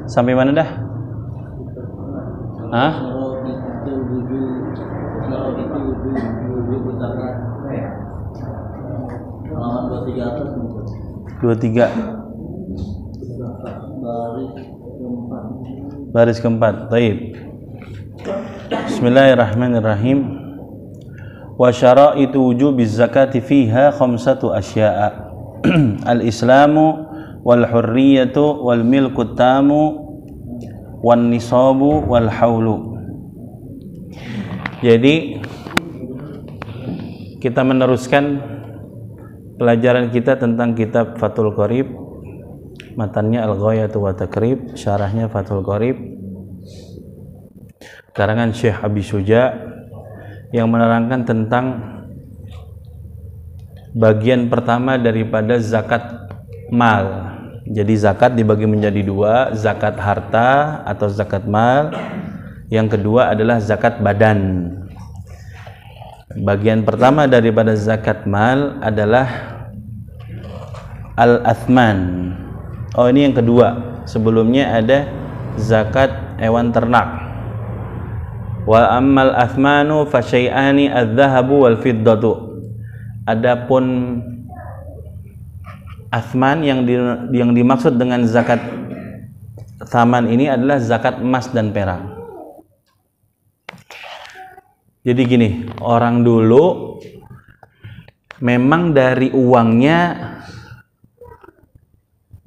Sampai mana dah? Hah? 23. Baris keempat. Baik. Bismillahirrahmanirrahim. Wa syara'itu wujubiz zakati fiha khamsatu asya'a. Al-islamu wal hurriyatu wal milku tamu wan nisabu wal haulu. Jadi kita meneruskan pelajaran kita tentang kitab Fathul Qorib, matannya Al-Ghayatu wa Taqrib, syarahnya Fathul Qorib, karangan Syekh Abi Syuja, yang menerangkan tentang bagian pertama daripada zakat mal. Jadi zakat dibagi menjadi dua, zakat harta atau zakat mal, yang kedua adalah zakat badan. Bagian pertama daripada zakat mal adalah al-athman. Oh, ini yang kedua. Sebelumnya ada zakat hewan ternak. Wa ammal athmanu fa syai'ani adz-dzahabu wal fiddatu. Adapun athman yang dimaksud dengan zakat thaman ini adalah zakat emas dan perak. Jadi gini, orang dulu memang dari uangnya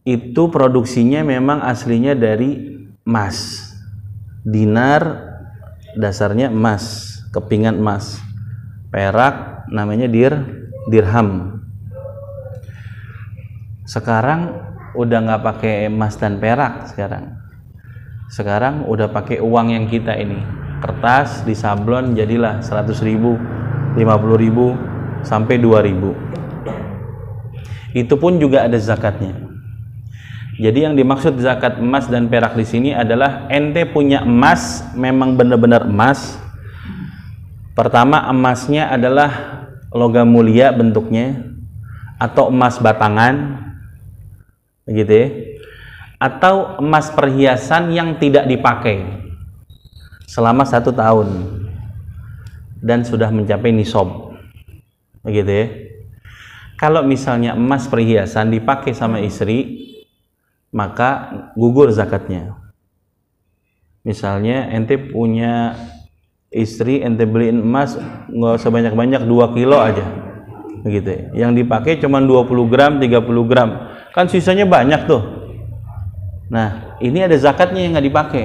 itu produksinya memang aslinya dari emas. Dinar dasarnya emas, kepingan emas. Perak namanya dirham. Sekarang udah nggak pakai emas dan perak sekarang. Sekarang udah pakai uang yang kita ini. Kertas disablon jadilah 100.000, 50.000 sampai 2.000. Itu pun juga ada zakatnya. Jadi yang dimaksud zakat emas dan perak di sini adalah ente punya emas, memang benar-benar emas. Pertama, emasnya adalah logam mulia bentuknya, atau emas batangan, begitu ya. Atau emas perhiasan yang tidak dipakai selama 1 tahun dan sudah mencapai nisab, begitu ya. Kalau misalnya emas perhiasan dipakai sama istri, maka gugur zakatnya. Misalnya ente punya istri, ente beliin emas nggak usah banyak-banyak, 2 kilo aja, begitu ya. Yang dipakai cuma 20 gram, 30 gram, kan sisanya banyak tuh. Nah, ini ada zakatnya yang nggak dipakai.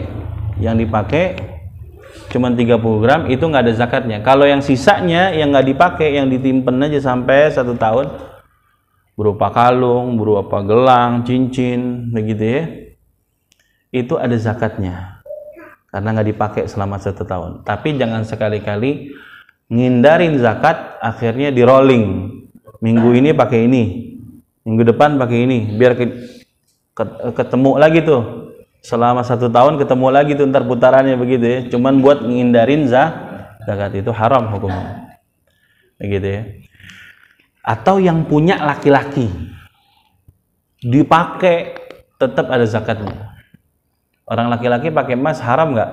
Yang dipakai cuma 30 gram, itu nggak ada zakatnya. Kalau yang sisanya yang nggak dipakai, yang ditimpen aja sampai 1 tahun, berupa kalung, berupa gelang, cincin, begitu ya, itu ada zakatnya karena nggak dipakai selama 1 tahun. Tapi jangan sekali-kali ngindarin zakat, akhirnya di rolling. Minggu ini pakai ini, minggu depan pakai ini, biar ketemu lagi tuh. Selama 1 tahun ketemu lagi tuh, ntar putarannya begitu ya. Cuman buat ngindarin zakat, itu haram hukumnya, begitu ya. Atau yang punya laki-laki dipakai, tetap ada zakatnya. Orang laki-laki pakai emas haram nggak?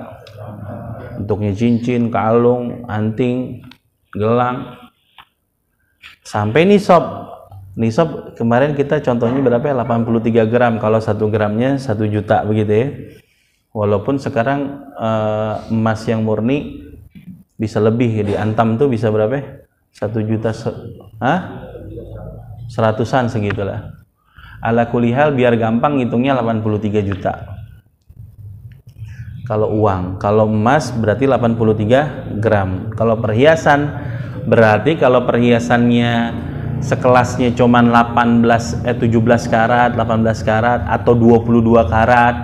Bentuknya cincin, kalung, anting, gelang, sampai nisab. Nisab kemarin kita contohnya berapa ya? 83 gram. Kalau 1 gramnya 1 juta, begitu ya. Walaupun sekarang emas yang murni bisa lebih, di Antam tuh bisa berapa ya? 1 juta, 100-an segitulah. Ala kulihal biar gampang ngitungnya 83 juta. Kalau uang, kalau emas berarti 83 gram. Kalau perhiasan berarti kalau perhiasannya sekelasnya cuman 17 karat, 18 karat atau 22 karat,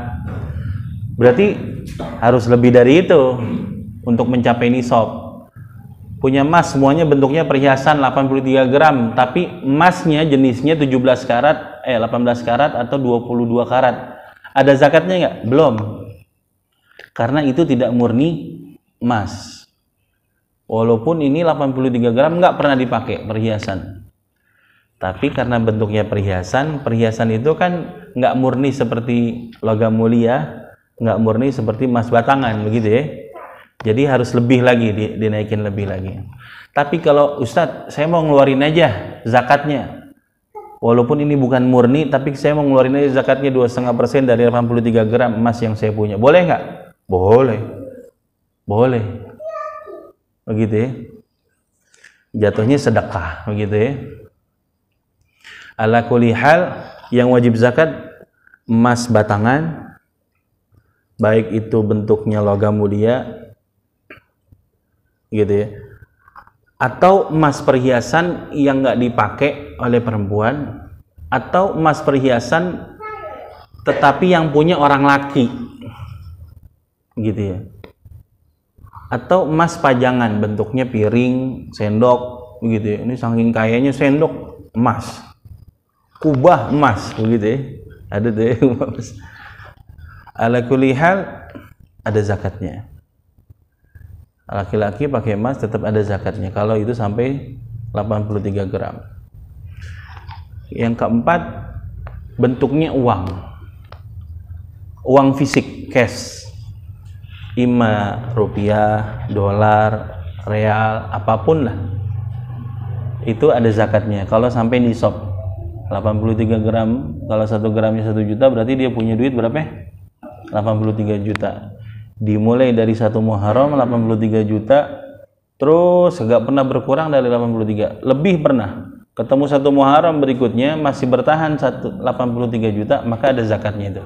berarti harus lebih dari itu untuk mencapai nisab. Punya emas semuanya bentuknya perhiasan 83 gram, tapi emasnya jenisnya 18 karat atau 22 karat. Ada zakatnya nggak? Belum. Karena itu tidak murni emas. Walaupun ini 83 gram nggak pernah dipakai perhiasan. Tapi karena bentuknya perhiasan, perhiasan itu kan nggak murni seperti logam mulia, nggak murni seperti emas batangan, begitu ya. Jadi harus lebih lagi, dinaikin lebih lagi. Tapi kalau Ustadz, saya mau ngeluarin aja zakatnya, walaupun ini bukan murni, tapi saya mau ngeluarin aja zakatnya 2,5% dari 83 gram emas yang saya punya, boleh nggak? Boleh, boleh, begitu ya. Jatuhnya sedekah, begitu ya. Ala kulli hal, yang wajib zakat emas batangan, baik itu bentuknya logam mulia, gitu ya, atau emas perhiasan yang nggak dipakai oleh perempuan, atau emas perhiasan tetapi yang punya orang laki, gitu ya, atau emas pajangan bentuknya piring, sendok, begitu ya. Ini saking kayanya sendok emas, kubah emas, begitu ya, ada deh emas. Ala kulli hal ada zakatnya. Laki-laki pakai emas tetap ada zakatnya kalau itu sampai 83 gram. Yang keempat, bentuknya uang, uang fisik, cash, ima rupiah, dolar, real, apapun lah, itu ada zakatnya kalau sampai nisab 83 gram. Kalau 1 gramnya 1 juta, berarti dia punya duit berapa? 83 juta. Dimulai dari 1 Muharram 83 juta, terus gak pernah berkurang dari 83, lebih pernah. Ketemu 1 Muharram berikutnya masih bertahan 83 juta, maka ada zakatnya itu.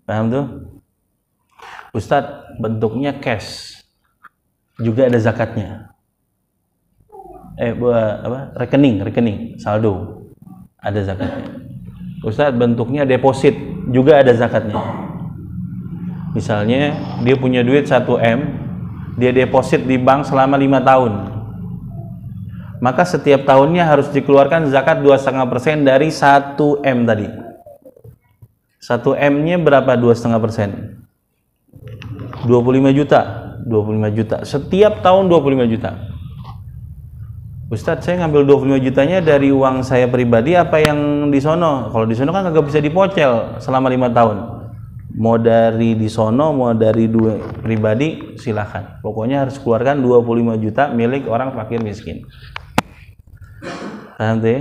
Paham tuh? Ustadz, bentuknya cash juga ada zakatnya. Rekening, saldo, ada zakatnya. Ustadz, bentuknya deposit juga ada zakatnya. Misalnya dia punya duit 1 M, dia deposit di bank selama 5 tahun, maka setiap tahunnya harus dikeluarkan zakat 2,5% dari 1 M tadi. 1 M nya berapa 2,5%? 25 juta. 25 juta setiap tahun, 25 juta. Ustadz, saya ngambil 25 jutanya dari uang saya pribadi apa yang di sono? Kalau di sono kan nggak bisa dipocel selama 5 tahun. Mau dari di sono, mau dari dua pribadi, silahkan. Pokoknya harus keluarkan 25 juta milik orang fakir miskin. Nanti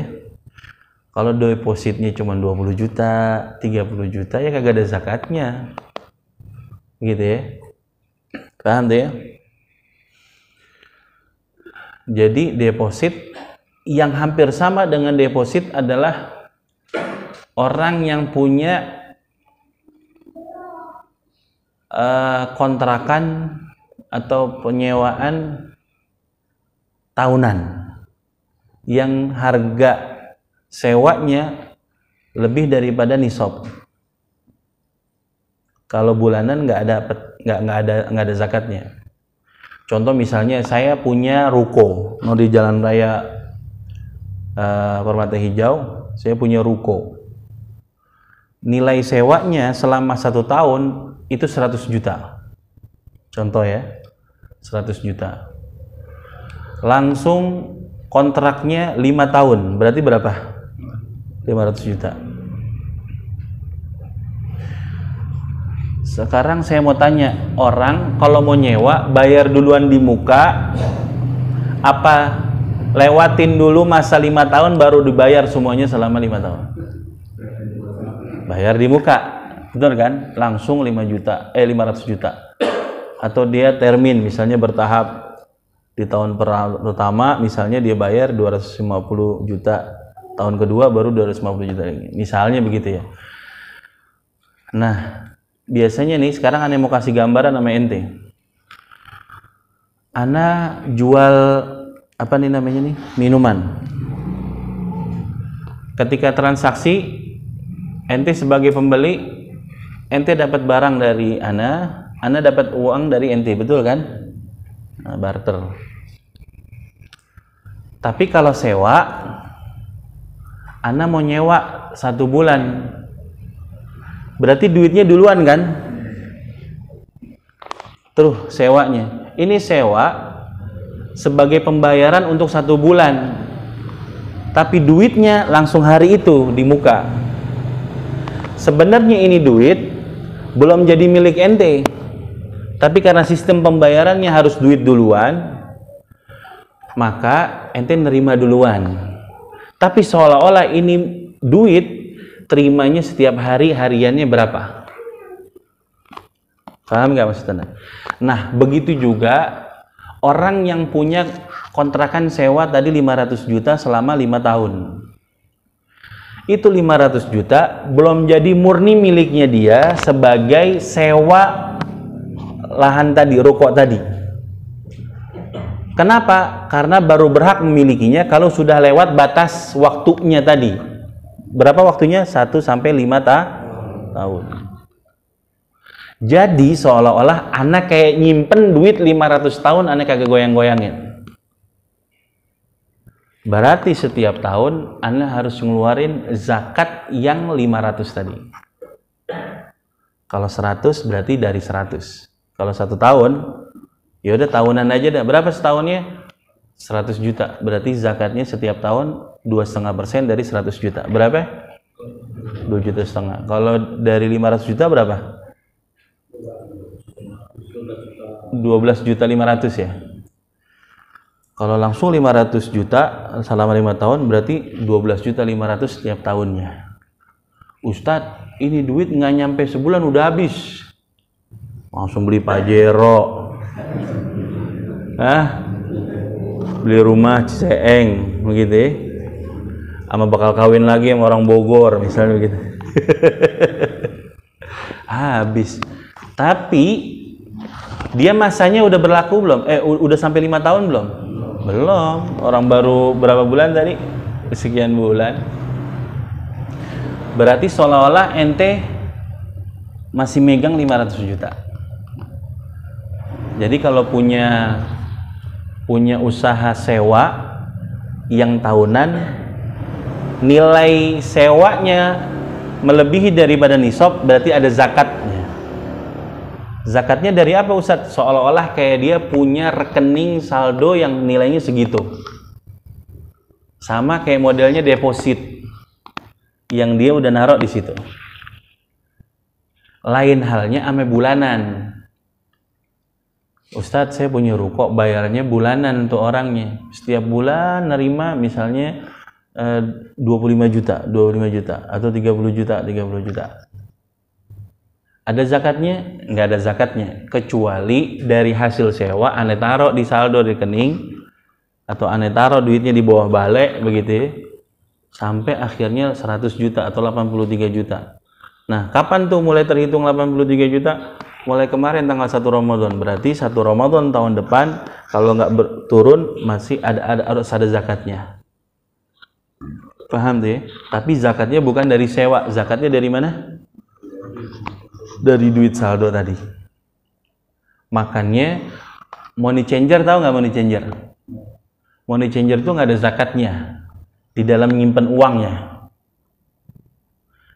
kalau depositnya cuma 20 juta, 30 juta, ya kagak ada zakatnya. Gitu ya. Paham tuh ya? Jadi deposit yang hampir sama dengan deposit adalah orang yang punya kontrakan atau penyewaan tahunan yang harga sewanya lebih daripada nisab. Kalau bulanan nggak ada zakatnya. Contoh misalnya saya punya ruko di Jalan Raya Permata Hijau, saya punya ruko. Nilai sewanya selama 1 tahun itu 100 juta. Contoh ya, 100 juta. Langsung kontraknya 5 tahun, berarti berapa? 500 juta. Sekarang saya mau tanya, orang kalau mau nyewa bayar duluan di muka apa lewatin dulu masa 5 tahun baru dibayar semuanya selama 5 tahun? Bayar di muka. Benar kan? Langsung 500 juta. Atau dia termin, misalnya bertahap. Di tahun pertama misalnya dia bayar 250 juta, tahun kedua baru 250 juta lagi. Misalnya begitu ya. Nah, biasanya nih sekarang Ane mau kasih gambaran sama ente. Ana jual apa nih namanya nih? Minuman. Ketika transaksi, ente sebagai pembeli, ente dapat barang dari Ana dapat uang dari ente, betul kan? Nah, barter. Tapi kalau sewa, Ana mau nyewa 1 bulan, berarti duitnya duluan kan? Terus sewanya, ini sewa sebagai pembayaran untuk 1 bulan. tapi duitnya langsung hari itu di muka. Sebenarnya ini duit belum jadi milik ente, tapi karena sistem pembayarannya harus duit duluan, maka ente nerima duluan. Tapi seolah-olah ini duit terimanya setiap hari, hariannya berapa? Paham nggak maksudnya? Nah, begitu juga orang yang punya kontrakan sewa tadi 500 juta selama 5 tahun. Itu 500 juta belum jadi murni miliknya dia sebagai sewa lahan tadi, rokok tadi. Kenapa? Karena baru berhak memilikinya kalau sudah lewat batas waktunya tadi. Berapa waktunya? 1 sampai 5 tahun. Jadi seolah-olah anak kayak nyimpen duit 500 tahun, anak kagak goyang-goyangin. Berarti setiap tahun Anda harus ngeluarin zakat yang 500 tadi. Kalau 100 berarti dari 100. Kalau 1 tahun, ya udah tahunan aja dah. Berapa setahunnya? 100 juta. Berarti zakatnya setiap tahun 2,5% dari 100 juta. Berapa? 2,5 juta. Kalau dari 500 juta berapa? 12 juta 500 ya. Kalau langsung 500 juta selama 5 tahun berarti 12 juta 500 setiap tahunnya. Ustadz, ini duit nggak nyampe sebulan udah habis. Langsung beli Pajero, beli rumah Ciseeng, begitu ya. Sama bakal kawin lagi sama orang Bogor, misalnya begitu. Habis. Tapi dia masanya udah berlaku belum? Udah sampai 5 tahun belum? Belum, orang baru berapa bulan tadi? Sekian bulan. Berarti seolah-olah ente masih megang 500 juta. Jadi kalau punya usaha sewa yang tahunan, nilai sewanya melebihi daripada nisab, berarti ada zakatnya. Zakatnya dari apa Ustadz? Seolah-olah kayak dia punya rekening saldo yang nilainya segitu. Sama kayak modelnya deposit yang dia udah naruh di situ. Lain halnya ame bulanan. Ustadz, saya punya ruko, bayarnya bulanan untuk orangnya. Setiap bulan nerima misalnya 25 juta atau 30 juta. Ada zakatnya? Nggak ada zakatnya, kecuali dari hasil sewa ane taruh di saldo rekening atau ane taruh duitnya di bawah balik begitu ya, sampai akhirnya 100 juta atau 83 juta. Nah, kapan tuh mulai terhitung 83 juta? Mulai kemarin tanggal 1 Ramadan. Berarti 1 Ramadan tahun depan kalau nggak turun masih harus ada zakatnya. Paham tuh ya? Tapi zakatnya bukan dari sewa, zakatnya dari mana? Dari duit saldo tadi. Makanya money changer, tahu nggak money changer? Money changer itu nggak ada zakatnya di dalam nyimpen uangnya.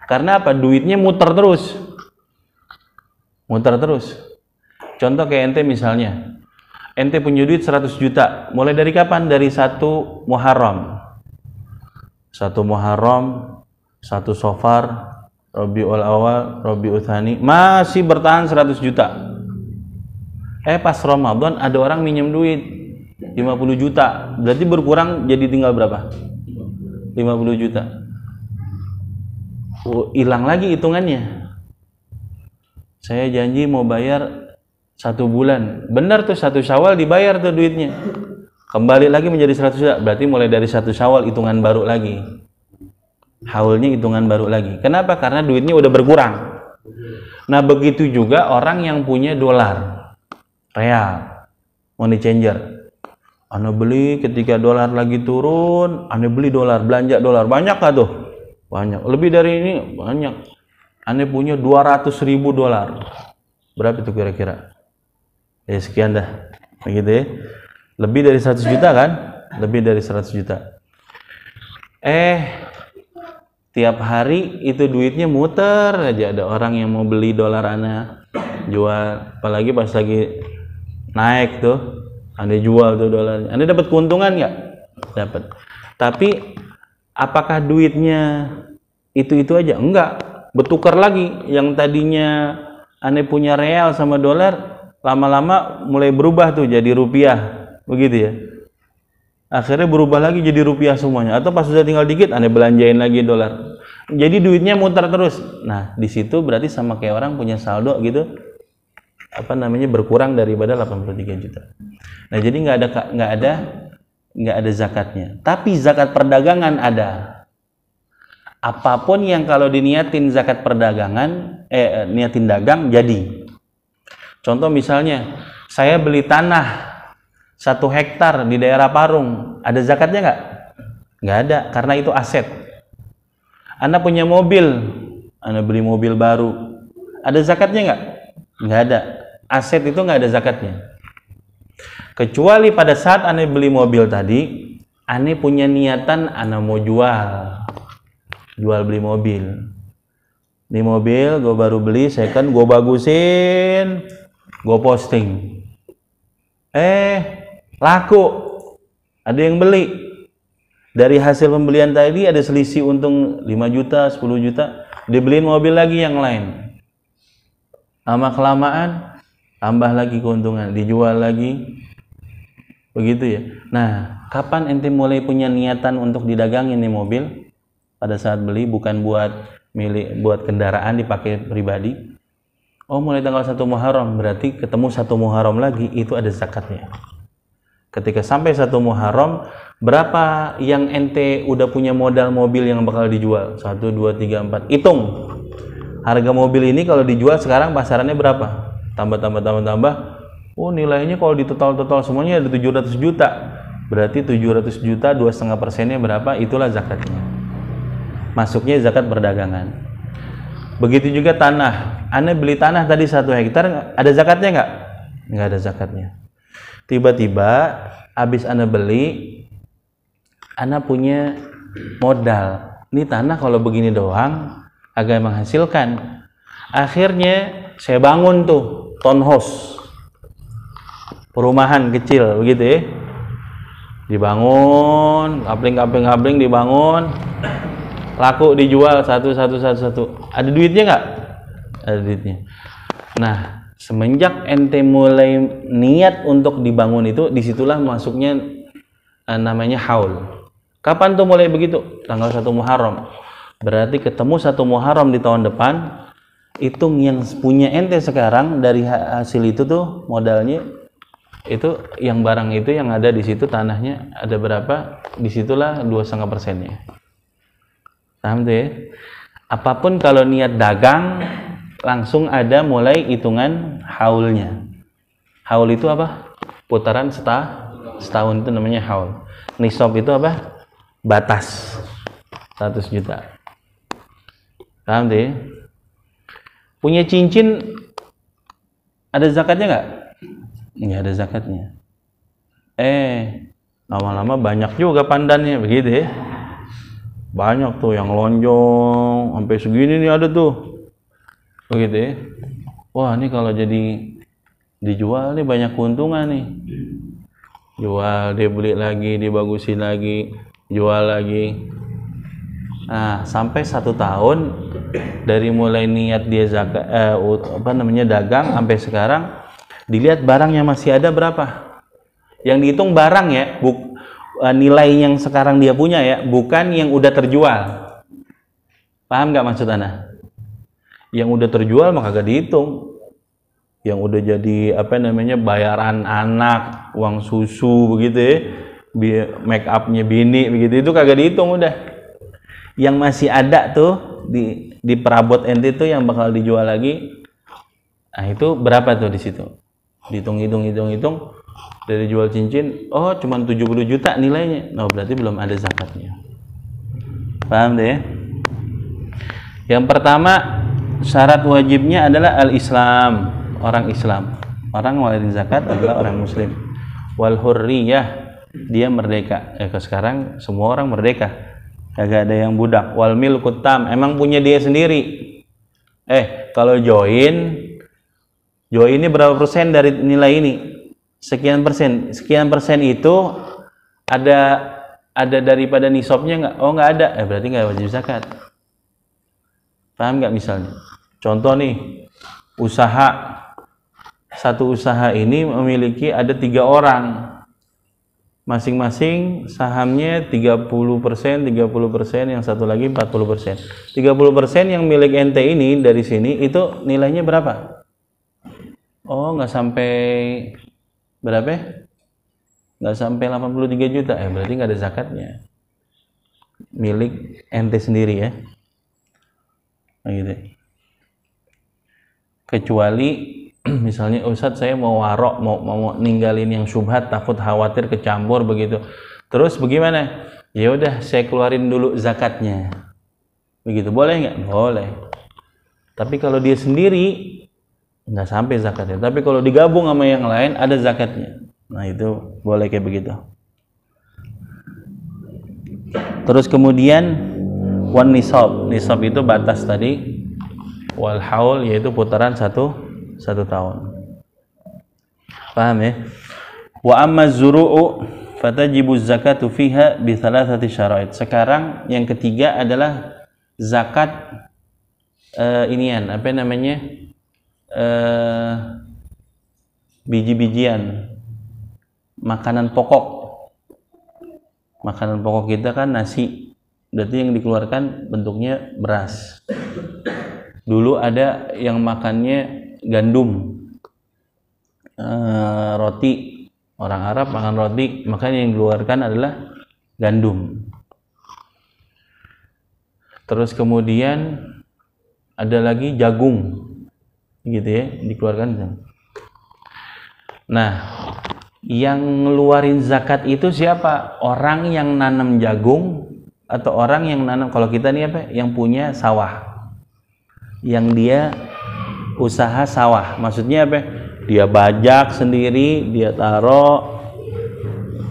Karena apa? Duitnya muter terus. Contoh kayak ente misalnya, ente punya duit 100 juta. Mulai dari kapan? Dari 1 Muharram. 1 Muharram, 1 Safar, Rabiul Awal, Rabiul Tsani, masih bertahan 100 juta. Pas Ramadan ada orang minjem duit 50 juta. Berarti berkurang jadi tinggal berapa? 50 juta. Hilang lagi hitungannya. Saya janji mau bayar 1 bulan. Benar tuh 1 Syawal dibayar tuh duitnya. Kembali lagi menjadi 100 juta. Berarti mulai dari 1 Syawal hitungan baru lagi. Haulnya hitungan baru lagi. Kenapa? Karena duitnya udah berkurang. Nah, begitu juga orang yang punya dolar, real, money changer. Anda beli ketika dolar lagi turun, Anda beli dolar, belanja dolar. Banyak nggak tuh? Banyak. Lebih dari ini? Banyak. Anda punya 200.000 dolar. Berapa itu kira-kira? Ya sekian dah. Begitu ya. Lebih dari 100 juta kan? Lebih dari 100 juta. Tiap hari itu duitnya muter aja. Ada orang yang mau beli dolar Anda jual, apalagi pas lagi naik tuh Anda jual tuh dolarnya. Anda dapat keuntungan nggak? Dapat. Tapi Apakah duitnya itu aja? Enggak, bertukar lagi. Yang tadinya aneh punya real sama dolar, lama-lama mulai berubah tuh jadi rupiah, begitu ya. Akhirnya berubah lagi jadi rupiah semuanya. Atau pas sudah tinggal dikit, aneh belanjain lagi dolar. Jadi duitnya muter terus. Nah, di situ berarti sama kayak orang punya saldo gitu, berkurang daripada 83 juta. Nah, jadi nggak ada zakatnya. Tapi zakat perdagangan ada. Apapun yang kalau diniatin zakat perdagangan, niatin dagang jadi. Contoh misalnya, saya beli tanah 1 hektar di daerah Parung, ada zakatnya nggak? Nggak ada, karena itu aset. Anda punya mobil, Anda beli mobil baru, ada zakatnya nggak? Nggak ada. Aset itu nggak ada zakatnya. Kecuali pada saat Anda beli mobil tadi, Anda punya niatan Anda mau jual beli mobil. Ini mobil gue baru beli, second, gue bagusin, gue posting. Laku, ada yang beli. Dari hasil pembelian tadi ada selisih untung 5 juta, 10 juta, dibeliin mobil lagi yang lain. Lama kelamaan tambah lagi keuntungan, dijual lagi. Begitu ya. Nah, kapan ente mulai punya niatan untuk didagangin nih mobil? Pada saat beli, bukan buat kendaraan dipakai pribadi. Oh, mulai tanggal 1 Muharram, berarti ketemu 1 Muharram lagi, itu ada zakatnya. Ketika sampai 1 Muharram, berapa yang ente udah punya modal mobil yang bakal dijual? 1, 2, 3, 4. Hitung. Harga mobil ini kalau dijual sekarang pasarannya berapa? Tambah. Oh, nilainya kalau di total semuanya ada 700 juta. Berarti 700 juta, 2,5%-nya berapa? Itulah zakatnya. Masuknya zakat perdagangan. Begitu juga tanah. Anda beli tanah tadi 1 hektar, ada zakatnya nggak? Nggak ada zakatnya. Tiba-tiba habis Anda beli, Anda punya modal. Ini tanah kalau begini doang agak menghasilkan. Akhirnya saya bangun tuh townhouse, perumahan kecil begitu ya. Dibangun, kapling dibangun, laku dijual satu. Ada duitnya nggak? Ada duitnya. Nah, semenjak ente mulai niat untuk dibangun itu, disitulah masuknya namanya haul. Kapan tuh mulai begitu? Tanggal 1 Muharram. Berarti ketemu 1 Muharram di tahun depan, hitung yang punya ente sekarang dari hasil itu tuh modalnya itu, yang barang itu yang ada di situ, tanahnya ada berapa, disitulah 2,5%-nya. Paham tuh ya? Apapun kalau niat dagang langsung ada mulai hitungan haulnya. Haul itu apa? Putaran setahun itu namanya haul. Nisab itu apa? Batas 100 juta. Paham tuh ya? Punya cincin ada zakatnya nggak? Nggak ada zakatnya. Lama-lama banyak juga pandannya begitu ya. Banyak tuh yang lonjong sampai segini nih, ada tuh begitu ya. Wah, ini kalau jadi dijual nih banyak keuntungan nih. Jual, dia beli lagi, dibagusin lagi, jual lagi. Nah, sampai 1 tahun dari mulai niat dia dagang sampai sekarang, dilihat barangnya masih ada berapa. Yang dihitung barang ya, nilai yang sekarang dia punya ya, bukan yang udah terjual. Paham nggak maksud Anda? Yang udah terjual maka gak dihitung. Yang udah jadi bayaran anak, uang susu begitu ya, make upnya bini begitu, itu kagak dihitung udah. Yang masih ada tuh di perabot ente itu yang bakal dijual lagi. Nah, itu berapa tuh di situ? Dihitung dari jual cincin, oh cuma 70 juta nilainya. Nah, berarti belum ada zakatnya. Paham deh ya? Yang pertama, syarat wajibnya adalah al-Islam, orang Islam. Orang ngeluarin zakat adalah orang Muslim. Wal hurriyah, dia merdeka. Sekarang semua orang merdeka, kagak ada yang budak. Wal milkut tam, emang punya dia sendiri. Kalau join ini berapa persen dari nilai ini? Sekian persen itu ada ada daripada nisabnya nggak? Oh nggak ada, berarti nggak wajib zakat. Paham nggak? Misalnya contoh nih, satu usaha ini memiliki ada 3 orang, masing-masing sahamnya 30%, 30%, yang satu lagi 40%. 30% yang milik ente ini dari sini itu nilainya berapa? Oh nggak sampai berapa ya? Nggak sampai 83 juta, berarti nggak ada zakatnya, milik ente sendiri ya. Nah, gitu. Kecuali misalnya Ustadz saya mau warok, mau ninggalin yang syubhat, takut khawatir kecampur begitu, terus bagaimana? Ya udah saya keluarin dulu zakatnya, begitu boleh nggak? Boleh. Tapi kalau dia sendiri nggak sampai zakatnya, tapi kalau digabung sama yang lain ada zakatnya. Nah itu boleh kayak begitu. Terus kemudian wan nisab itu batas tadi, wal haul yaitu putaran satu tahun. Paham ya? Wa amma zuru'u fatajibu zakatu fiha bi thalathati syara'id. Sekarang yang ketiga adalah zakat apa namanya? Biji-bijian, makanan pokok kita kan nasi, berarti yang dikeluarkan bentuknya beras. Dulu ada yang makannya gandum, roti, orang Arab makan roti, makanya yang dikeluarkan adalah gandum. Terus kemudian ada lagi jagung, gitu ya, dikeluarkan. Nah, yang ngeluarin zakat itu siapa? Orang yang nanam jagung atau orang yang nanam, kalau kita nih apa? Yang punya sawah, yang dia usaha sawah. Maksudnya apa? Dia bajak sendiri, dia taruh,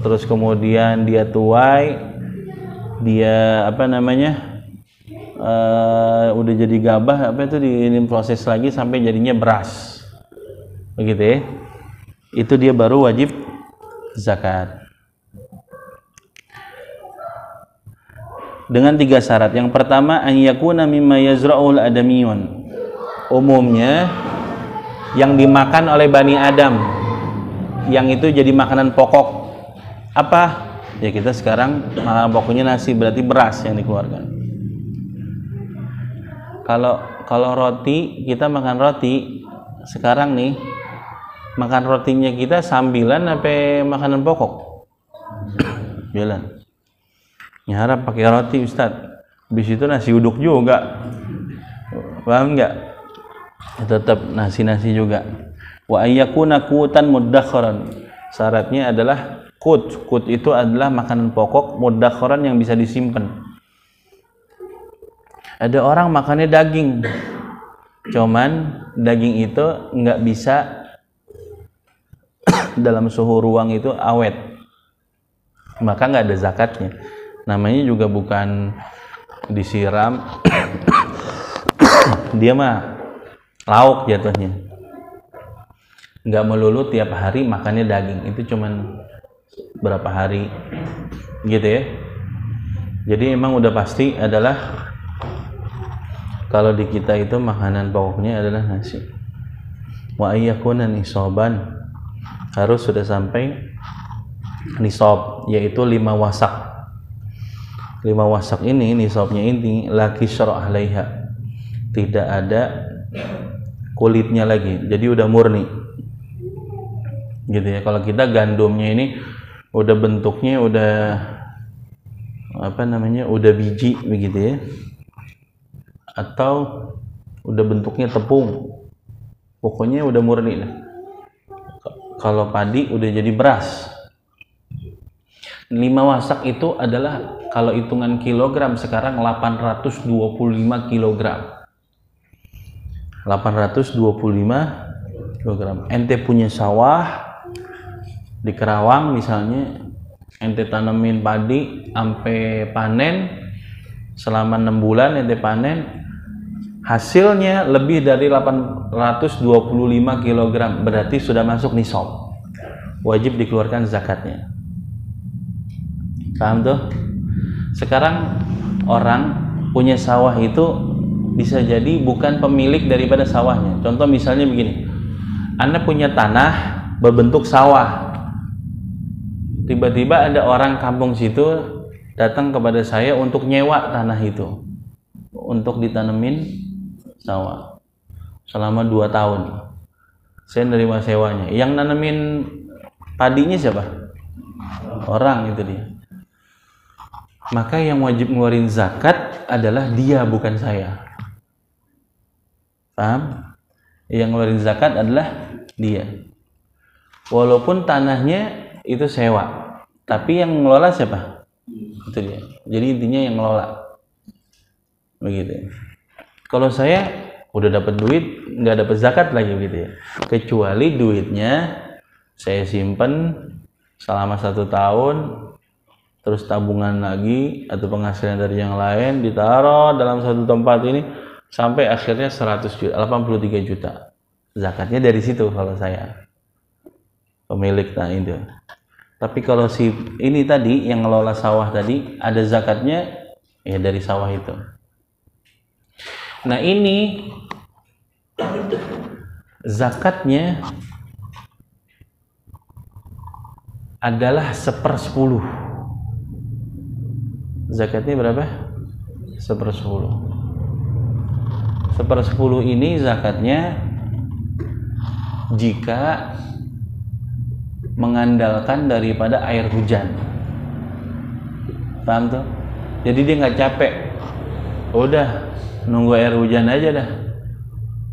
terus kemudian dia tuai, dia apa namanya? Udah jadi gabah, apa itu ini proses lagi sampai jadinya beras, begitu ya. Itu dia baru wajib zakat dengan 3 syarat. Yang pertama, an yakuna mimma yazra'ul adamiyun. Umumnya yang dimakan oleh Bani Adam, yang itu jadi makanan pokok. Apa? Ya kita sekarang makanan pokoknya nasi, berarti beras yang dikeluarkan. Kalau roti, kita makan roti sekarang nih, makan rotinya kita sambilan apa makanan pokok? Jalan. Nyarap pakai roti Ustadz. Habis itu nasi uduk juga. Paham nggak? Tetap nasi juga. Wa ayyakuna qutan muddakharan. Syaratnya adalah qut itu adalah makanan pokok muddakharan yang bisa disimpan. Ada orang makannya daging, cuman daging itu nggak bisa dalam suhu ruang itu awet, maka nggak ada zakatnya. Namanya juga bukan disiram, dia mah lauk jatuhnya. Nggak melulu tiap hari makannya daging, itu cuman berapa hari gitu ya. Jadi emang udah pasti adalah kalau di kita itu makanan pokoknya adalah nasi. Wa ayyakuna nisaban, harus sudah sampai nisab, yaitu 5 wasak. 5 wasak ini nisabnya ini laki syara' alaiha, tidak ada kulitnya lagi, jadi udah murni gitu ya. Kalau kita gandumnya ini udah bentuknya udah apa namanya, udah biji begitu ya, atau udah bentuknya tepung, pokoknya udah murni lah. Kalau padi udah jadi beras. 5 wasak itu adalah kalau hitungan kilogram sekarang 825 kilogram. 825 kilogram. Ente punya sawah di Kerawang misalnya, ente tanemin padi sampai panen, selama 6 bulan ente panen, hasilnya lebih dari 825 kg, berarti sudah masuk nisab, wajib dikeluarkan zakatnya. Paham tuh? Sekarang orang punya sawah itu bisa jadi bukan pemilik daripada sawahnya. Contoh misalnya begini, Anda punya tanah berbentuk sawah, tiba-tiba ada orang kampung situ datang kepada saya untuk nyewa tanah itu untuk ditanemin sawah selama 2 tahun. Saya nerima sewanya. Yang nanemin padinya siapa? Orang, itu dia. Maka yang wajib ngeluarin zakat adalah dia, bukan saya. Paham? Yang ngeluarin zakat adalah dia. Walaupun tanahnya itu sewa, tapi yang ngelola siapa? Itu dia. Jadi intinya yang ngelola. Begitu. Kalau saya udah dapat duit, nggak dapat zakat lagi gitu ya. Kecuali duitnya saya simpen selama 1 tahun, terus tabungan lagi atau penghasilan dari yang lain ditaruh dalam satu tempat ini sampai akhirnya 100 juta, 83 juta. Zakatnya dari situ kalau saya pemilik itu. Tapi kalau si ini tadi yang ngelola sawah tadi, ada zakatnya ya dari sawah itu. Nah ini zakatnya adalah 1/10. Zakatnya berapa? 1/10. 1/10 ini zakatnya jika mengandalkan daripada air hujan. Paham tuh? Jadi dia nggak capek, udah nunggu air hujan aja dah,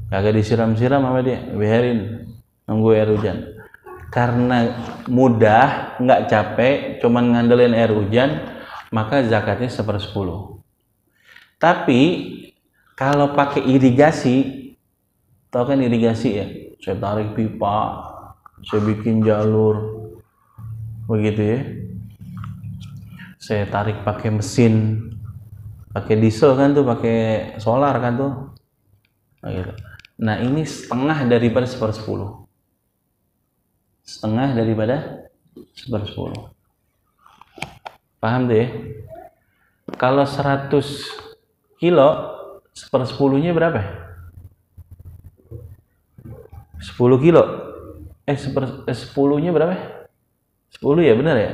kagak disiram-siram sama dia, biarin nunggu air hujan. Karena mudah, nggak capek, cuman ngandelin air hujan, maka zakatnya 1/10. Tapi kalau pakai irigasi, tau kan irigasi ya, saya tarik pipa, saya bikin jalur begitu ya, saya tarik pakai mesin, pakai diesel kan tuh, pakai solar kan tuh, begitu. Nah ini setengah daripada 1/10, setengah daripada 1/10. Paham tuh ya? Kalau 100 kilo 1/10-nya berapa? 10 kilo. 10-nya berapa? 10 ya, benar ya?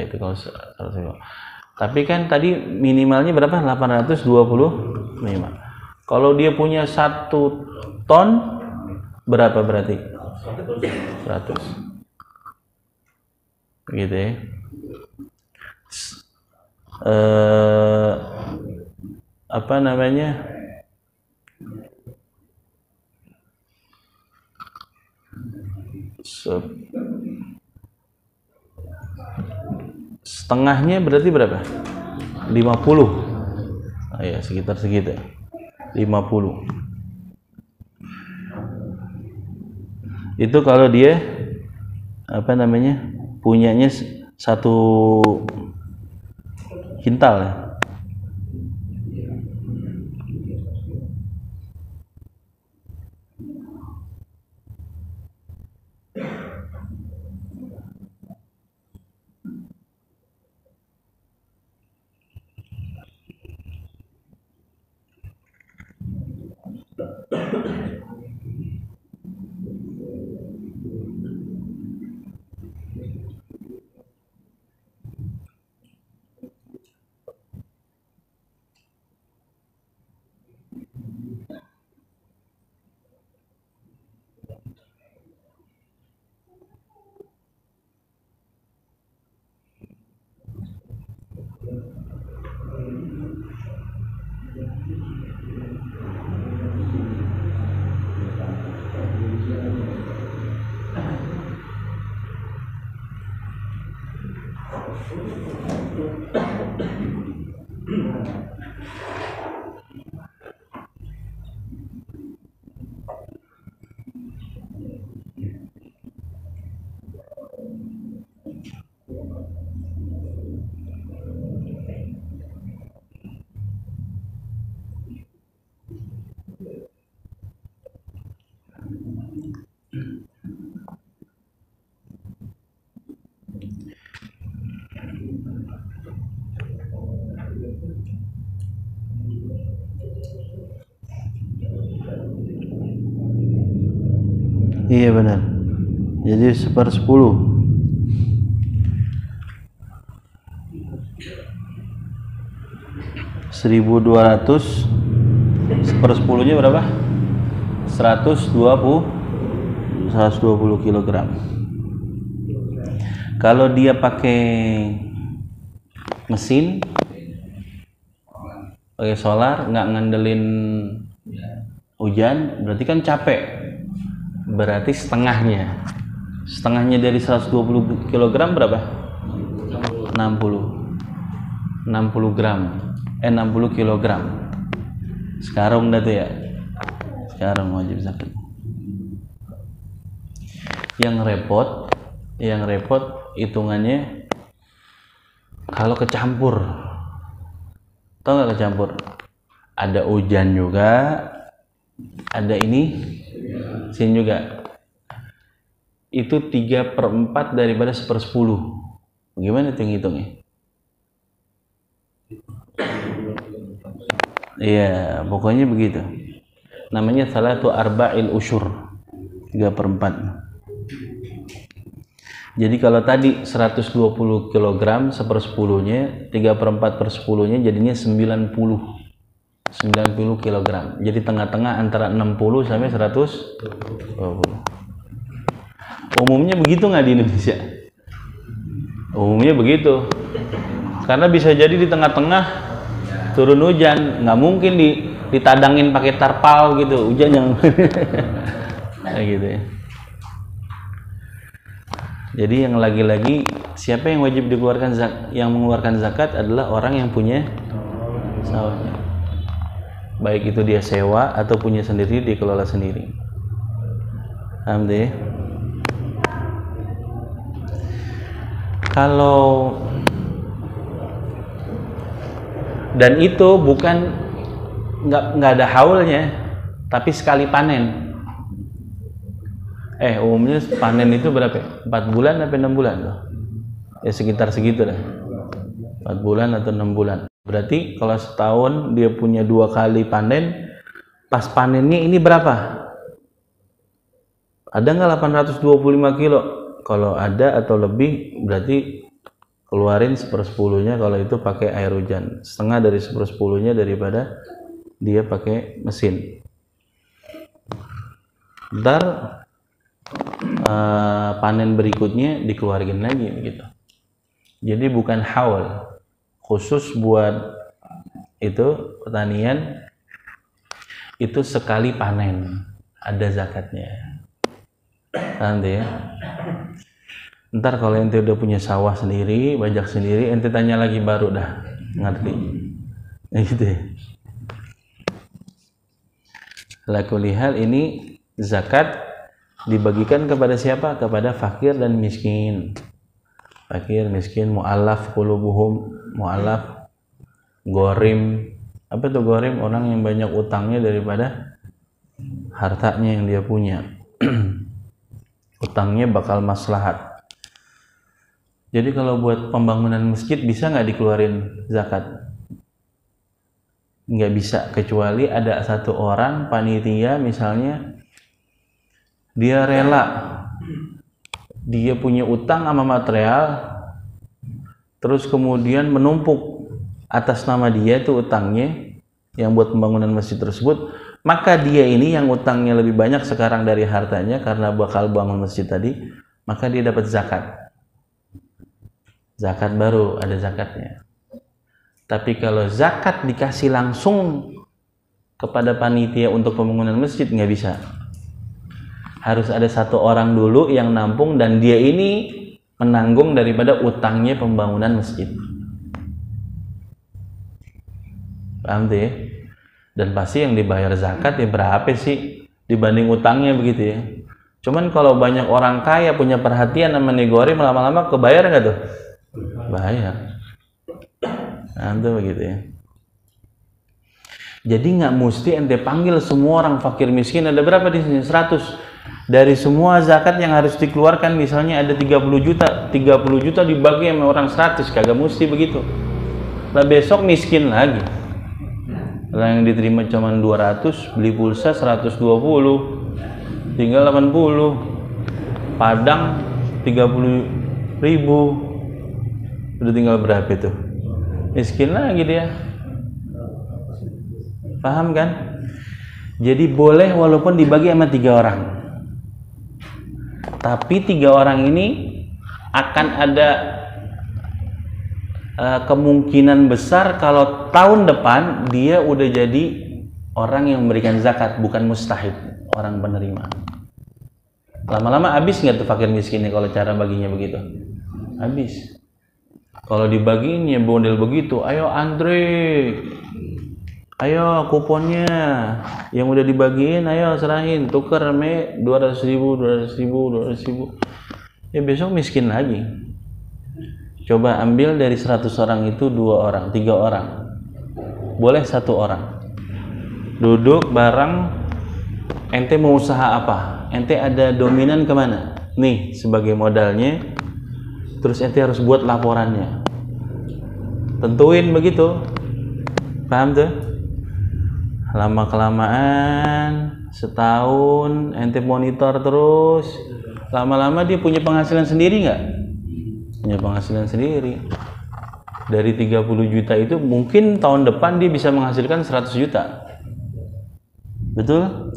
Itu kalau 100 kilo. Tapi kan tadi minimalnya berapa? 825. Kalau dia punya 1 ton berapa berarti? 100. Gitu ya. Apa namanya? Setengahnya berarti berapa? 50. Oh ya, sekitar segitu. 50. Itu kalau dia apa namanya? Punyanya 1 kintal ya. Iya benar. Jadi 1/10. 1.200 1/10-nya berapa? 120 kilogram. Kalau dia pakai mesin, pakai solar, nggak ngandelin hujan, berarti kan capek. Berarti setengahnya dari 120 kilogram berapa? 60 gram. 60 kilogram. Sekarang dah tuh ya. Sekarang wajib zakat. Yang repot hitungannya kalau kecampur. Tahu nggak kecampur? Ada hujan juga, ada ini sin juga. Itu 3/4 daripada 1/10. Gimana tuh ngitungnya? Iya, pokoknya begitu. Namanya salatu arba'il usyur, 3/4. Jadi kalau tadi 120 kg 1/10-nya, 3/4/10-nya jadinya 90 kg. Jadi tengah-tengah antara 60 sampai 120. Umumnya begitu nggak di Indonesia? Umumnya begitu. Karena bisa jadi di tengah-tengah turun hujan, nggak mungkin ditadangin pakai tarpal gitu, hujan yang kayak gitu ya. Jadi yang lagi-lagi siapa yang wajib dikeluarkan yang mengeluarkan zakat adalah orang yang punya sawahnya. Baik itu dia sewa atau punya sendiri, dikelola sendiri. Alhamdulillah. Kalau dan itu bukan nggak ada haulnya, tapi sekali panen. Umumnya panen itu berapa? 4 bulan atau 6 bulan tuh? Ya sekitar segitu dah. 4 bulan atau 6 bulan. Berarti kalau setahun dia punya 2 kali panen, pas panennya ini berapa? Ada nggak 825 kilo? Kalau ada atau lebih, berarti keluarin 1/10-nya kalau itu pakai air hujan. Setengah dari 1/10-nya daripada dia pakai mesin. Ntar panen berikutnya dikeluarin lagi begitu. Jadi bukan haul, khusus buat itu pertanian itu sekali panen ada zakatnya. Nanti ya. Ntar kalau ente udah punya sawah sendiri, bajak sendiri, ente tanya lagi baru dah ngerti. Gitu ya. Lakulihal ini zakat dibagikan kepada siapa? Kepada fakir dan miskin. Fakir, miskin, mu'allaf qulubuhum, mu'allaf, gorim. Apa itu gorim? Orang yang banyak utangnya daripada hartanya yang dia punya. Utangnya bakal maslahat. Jadi kalau buat pembangunan masjid bisa nggak dikeluarin zakat? Nggak bisa, kecuali ada satu orang panitia misalnya dia rela, dia punya utang sama material, terus kemudian menumpuk atas nama dia itu utangnya yang buat pembangunan masjid tersebut, maka dia ini yang utangnya lebih banyak sekarang dari hartanya karena bakal bangun masjid tadi, maka dia dapat zakat. Zakat baru ada zakatnya. Tapi kalau zakat dikasih langsung kepada panitia untuk pembangunan masjid nggak bisa. Harus ada satu orang dulu yang nampung dan dia ini menanggung daripada utangnya pembangunan masjid. Paham tuh ya? Dan pasti yang dibayar zakat ya berapa sih dibanding utangnya begitu ya. Cuman kalau banyak orang kaya punya perhatian sama negori, lama-lama kebayar nggak tuh? Bayar. Nah, itu begitu ya. Jadi nggak mesti ente panggil semua orang fakir miskin. Ada berapa di sini? 100. Dari semua zakat yang harus dikeluarkan misalnya ada 30 juta. 30 juta dibagi sama orang 100. Kagak mesti begitu. Nah besok miskin lagi. Kalau yang diterima cuma 200, beli pulsa 120. tinggal 80, Padang 30.000, udah tinggal berapa itu? Miskin lagi dia. Paham kan? Jadi boleh walaupun dibagi sama 3 orang, tapi 3 orang ini akan ada kemungkinan besar kalau tahun depan dia udah jadi orang yang memberikan zakat, bukan mustahik, orang penerima. Lama-lama habis nggak tuh fakir miskinnya kalau cara baginya begitu? Habis. Kalau dibaginya model begitu, ayo Andre, ayo kuponnya yang udah dibagiin, ayo serahin, tuker 200.000, ya besok miskin lagi. Coba ambil dari 100 orang itu 2 orang, 3 orang, boleh 1 orang duduk bareng. Ente mau usaha apa? Ente ada dominan kemana? Nih sebagai modalnya. Terus ente harus buat laporannya, tentuin begitu. Paham tuh? Lama kelamaan setahun ente monitor terus, lama-lama dia punya penghasilan sendiri nggak? Punya penghasilan sendiri. Dari 30 juta itu mungkin tahun depan dia bisa menghasilkan 100 juta. Betul?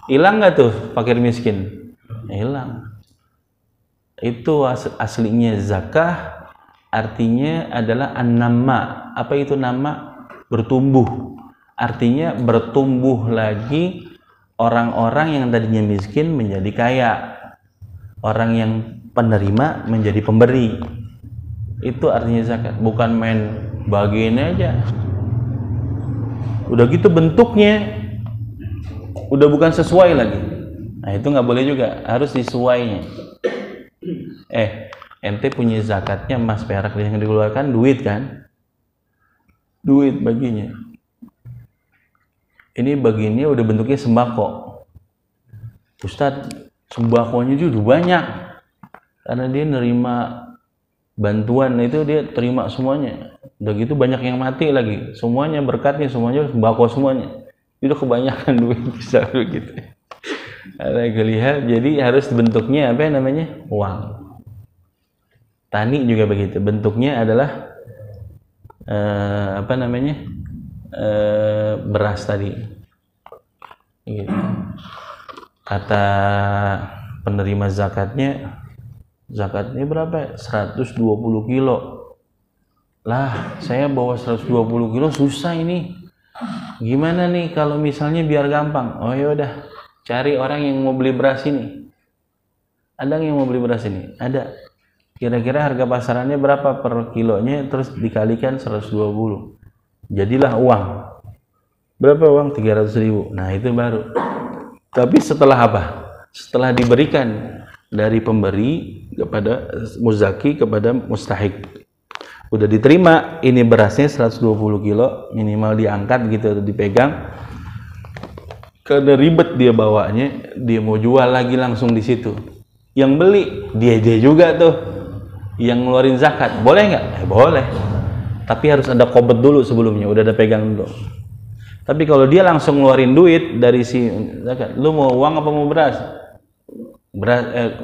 Hilang nggak tuh fakir miskin? Hilang. Itu aslinya zakah, artinya adalah an-nama. Apa itu nama? Bertumbuh. Artinya bertumbuh lagi orang-orang yang tadinya miskin menjadi kaya, orang yang penerima menjadi pemberi. Itu artinya zakat, bukan main bagiin aja. Udah gitu bentuknya udah bukan sesuai lagi. Nah itu nggak boleh juga, harus disesuainya. Ente punya zakatnya emas perak yang dikeluarkan duit kan? Duit baginya. Ini bagiannya udah bentuknya sembako. Ustadz, sembakonya juga banyak. Karena dia nerima bantuan itu dia terima semuanya. Udah gitu banyak yang mati lagi. Semuanya berkatnya, semuanya sembako semuanya. Itu kebanyakan duit bisa begitu. Ada lihat, jadi harus bentuknya apa namanya? Uang. Tani juga begitu. Bentuknya adalah apa namanya? Beras tadi. Gitu. Kata penerima zakatnya berapa? 120 kilo. Lah, saya bawa 120 kilo susah ini. Gimana nih kalau misalnya biar gampang? Oh ya udah, cari orang yang mau beli beras ini. Ada yang mau beli beras ini? Ada. Kira-kira harga pasarannya berapa per kilonya, terus dikalikan 120. Jadilah uang. Berapa uang? 300.000. Nah itu baru. Tapi setelah apa? Setelah diberikan dari pemberi kepada muzaki kepada mustahik, udah diterima, ini berasnya 120 kilo, minimal diangkat gitu atau dipegang. Karena ribet dia bawanya, dia mau jual lagi langsung di situ. Yang beli dia juga tuh, yang ngeluarin zakat, boleh nggak? Boleh. Tapi harus ada qobd dulu sebelumnya, udah ada pegang dulu. Tapi kalau dia langsung ngeluarin duit dari si zakat, lu mau uang apa mau beras?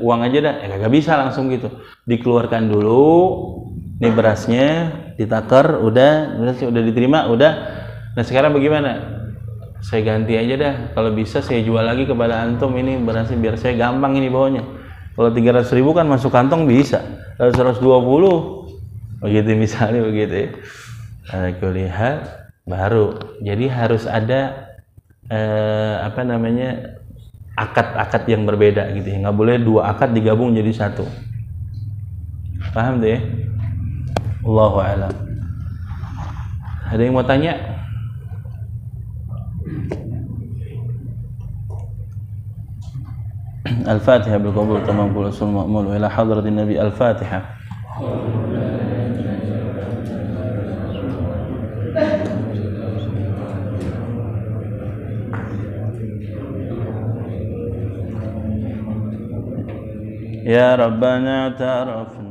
Uang aja dah, kagak bisa langsung gitu. Dikeluarkan dulu, nih berasnya ditakar, udah diterima, udah. Nah sekarang bagaimana? Saya ganti aja dah, kalau bisa saya jual lagi kepada antum ini berasnya biar saya gampang ini bawanya. Kalau 300.000 kan masuk kantong bisa, kalau 120 begitu misalnya begitu ya. Aku lihat baru, jadi harus ada apa namanya, akad-akad yang berbeda gitu ya, nggak boleh 2 akad digabung jadi 1. Paham deh? Allahu a'lam. Ada yang mau tanya? Al-Fatihah bil qabul tamam qul ma'mul ila hadratin Nabi. Al-Fatihah. Ya Rabbana ta'arafna